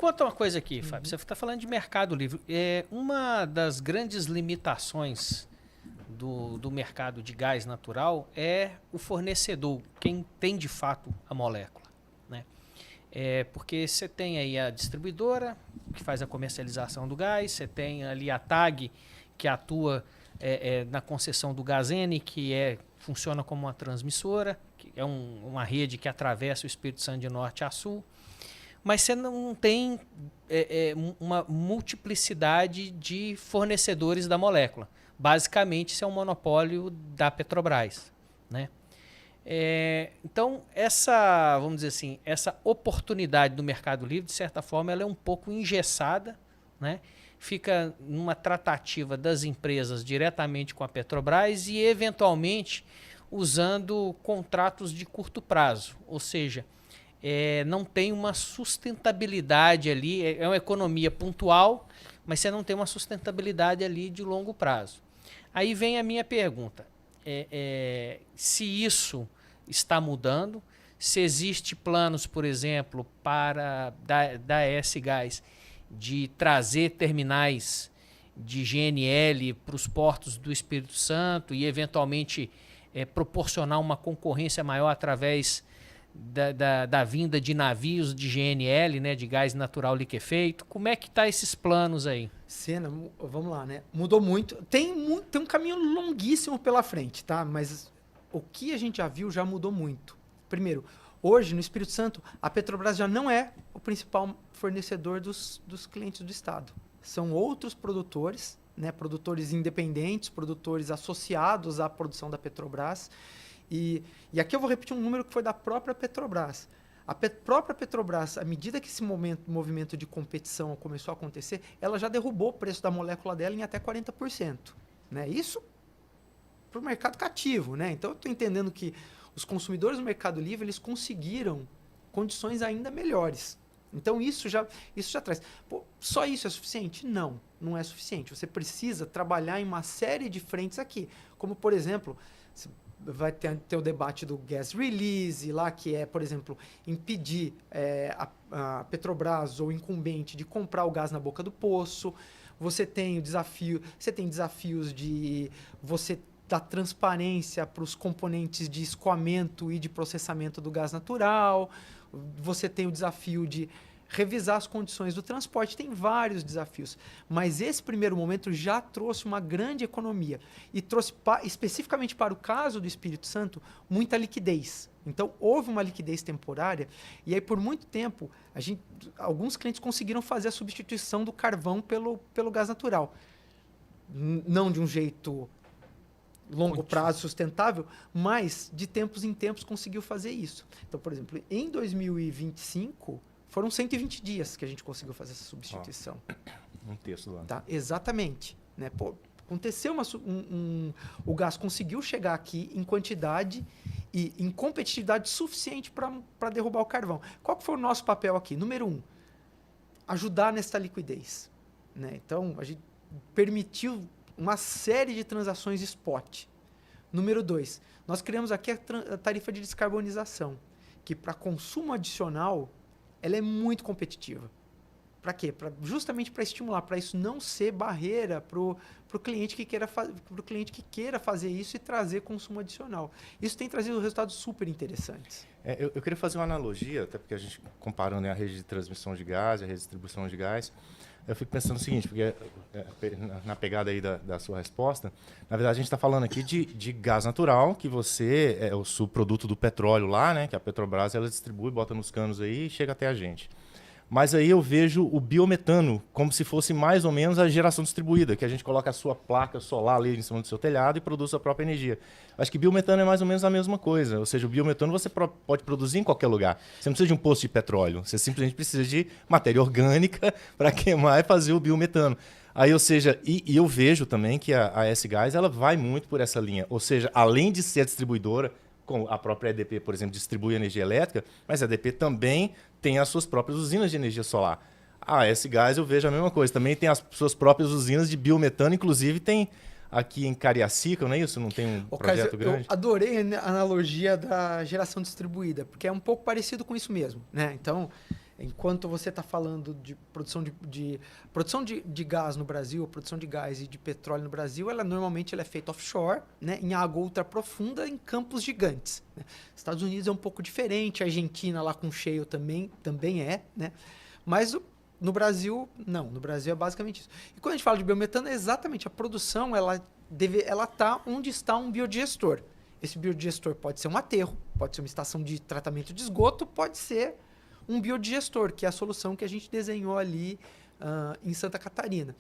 conta uma coisa aqui, Fábio. Você está falando de Mercado Livre. Uma das grandes limitações do mercado de gás natural é o fornecedor, quem tem de fato a molécula, né? Porque você tem aí a distribuidora, que faz a comercialização do gás, você tem ali a TAG, que atua na concessão do Gazene, que funciona como uma transmissora, que é uma rede que atravessa o Espírito Santo de norte a sul. Mas você não tem uma multiplicidade de fornecedores da molécula. Basicamente, isso é um monopólio da Petrobras, né? Então, vamos dizer assim, essa oportunidade do Mercado Livre, de certa forma, ela é um pouco engessada, né? Fica numa tratativa das empresas diretamente com a Petrobras e, eventualmente, usando contratos de curto prazo. Ou seja, não tem uma sustentabilidade ali, é uma economia pontual, mas você não tem uma sustentabilidade ali de longo prazo. Aí vem a minha pergunta, se isso está mudando, se existe planos, por exemplo, da ES Gás de trazer terminais de GNL para os portos do Espírito Santo e, eventualmente, proporcionar uma concorrência maior através da vinda de navios de GNL, né, de gás natural liquefeito. Como é que tá esses planos aí? Sena, vamos lá, né? Mudou muito. Tem um caminho longuíssimo pela frente, tá? Mas o que a gente já viu já mudou muito. Primeiro, hoje no Espírito Santo, a Petrobras já não é o principal fornecedor dos clientes do Estado. São outros produtores, né? Produtores independentes, produtores associados à produção da Petrobras. E aqui eu vou repetir um número que foi da própria Petrobras. A própria Petrobras, à medida que esse movimento de competição começou a acontecer, ela já derrubou o preço da molécula dela em até 40%. Né? Isso para o mercado cativo. Né? Então, eu estou entendendo que os consumidores do Mercado Livre eles conseguiram condições ainda melhores. Então, isso já traz. Pô, só isso é suficiente? Não, não é suficiente. Você precisa trabalhar em uma série de frentes aqui. Como, por exemplo, vai ter o debate do gas release lá, que é, por exemplo, impedir a Petrobras ou o incumbente de comprar o gás na boca do poço. Você tem desafios de você dar transparência para os componentes de escoamento e de processamento do gás natural. Você tem o desafio de revisar as condições do transporte, tem vários desafios. Mas esse primeiro momento já trouxe uma grande economia e trouxe, especificamente para o caso do Espírito Santo, muita liquidez. Então, houve uma liquidez temporária e aí, por muito tempo, alguns clientes conseguiram fazer a substituição do carvão pelo gás natural. Não de um jeito longo prazo sustentável, mas de tempos em tempos conseguiu fazer isso. Então, por exemplo, em 2025... foram 120 dias que a gente conseguiu fazer essa substituição. Um terço do ano. Tá? Exatamente. Né? Pô, aconteceu o gás conseguiu chegar aqui em quantidade e em competitividade suficiente para derrubar o carvão. Qual que foi o nosso papel aqui? Número 1, ajudar nessa liquidez. Né? Então, a gente permitiu uma série de transações spot. Número 2, nós criamos aqui a tarifa de descarbonização, que para consumo adicional ela é muito competitiva. Para quê? Justamente para estimular, para isso não ser barreira para o cliente que queira fazer isso e trazer consumo adicional. Isso tem trazido resultados super interessantes. Eu queria fazer uma analogia, até porque a gente comparando a rede de transmissão de gás e a rede de distribuição de gás, eu fico pensando o seguinte, porque na pegada aí da sua resposta, na verdade a gente está falando aqui de gás natural, que você é o subproduto do petróleo lá, né, que a Petrobras ela distribui, bota nos canos aí e chega até a gente. Mas aí eu vejo o biometano como se fosse mais ou menos a geração distribuída, que a gente coloca a sua placa solar ali em cima do seu telhado e produz a própria energia. Acho que biometano é mais ou menos a mesma coisa. Ou seja, o biometano você pode produzir em qualquer lugar. Você não precisa de um poço de petróleo. Você simplesmente precisa de matéria orgânica para queimar e fazer o biometano. Aí, ou seja, e eu vejo também que a S-Gás ela vai muito por essa linha. Ou seja, além de ser a distribuidora, como a própria EDP, por exemplo, distribui energia elétrica, mas a EDP também tem as suas próprias usinas de energia solar. A S-Gás eu vejo a mesma coisa, também tem as suas próprias usinas de biometano, inclusive tem aqui em Cariacica, não é isso? Não tem um projeto grande? Eu adorei a analogia da geração distribuída, porque é um pouco parecido com isso mesmo. Né? Então, Enquanto você está falando de produção de gás no Brasil, a produção de gás e de petróleo no Brasil, normalmente ela é feita offshore, né, em água ultra profunda, em campos gigantes. Né? Estados Unidos é um pouco diferente, a Argentina lá com shale também é, né? Mas no Brasil, não. No Brasil é basicamente isso. E quando a gente fala de biometano, é exatamente a produção, ela está onde está um biodigestor. Esse biodigestor pode ser um aterro, pode ser uma estação de tratamento de esgoto, pode ser um biodigestor, que é a solução que a gente desenhou ali em Santa Catarina.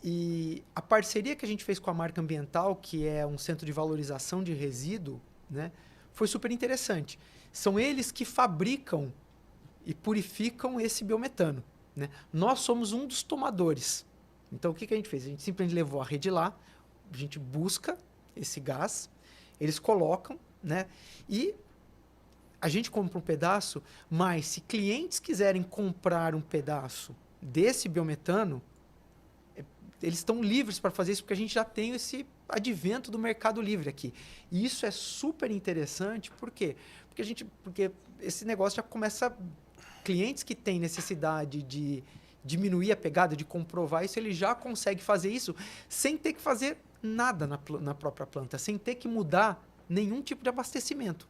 E a parceria que a gente fez com a Marca Ambiental, que é um centro de valorização de resíduo, né, foi super interessante. São eles que fabricam e purificam esse biometano. Né? Nós somos um dos tomadores. Então, o que a gente fez? A gente simplesmente levou a rede lá, a gente busca esse gás, eles colocam, né? E a gente compra um pedaço, mas se clientes quiserem comprar um pedaço desse biometano, eles estão livres para fazer isso, porque a gente já tem esse advento do mercado livre aqui. E isso é super interessante, por quê? Porque esse negócio já começa... Clientes que têm necessidade de diminuir a pegada, de comprovar isso, ele já consegue fazer isso sem ter que fazer nada na própria planta, sem ter que mudar nenhum tipo de abastecimento.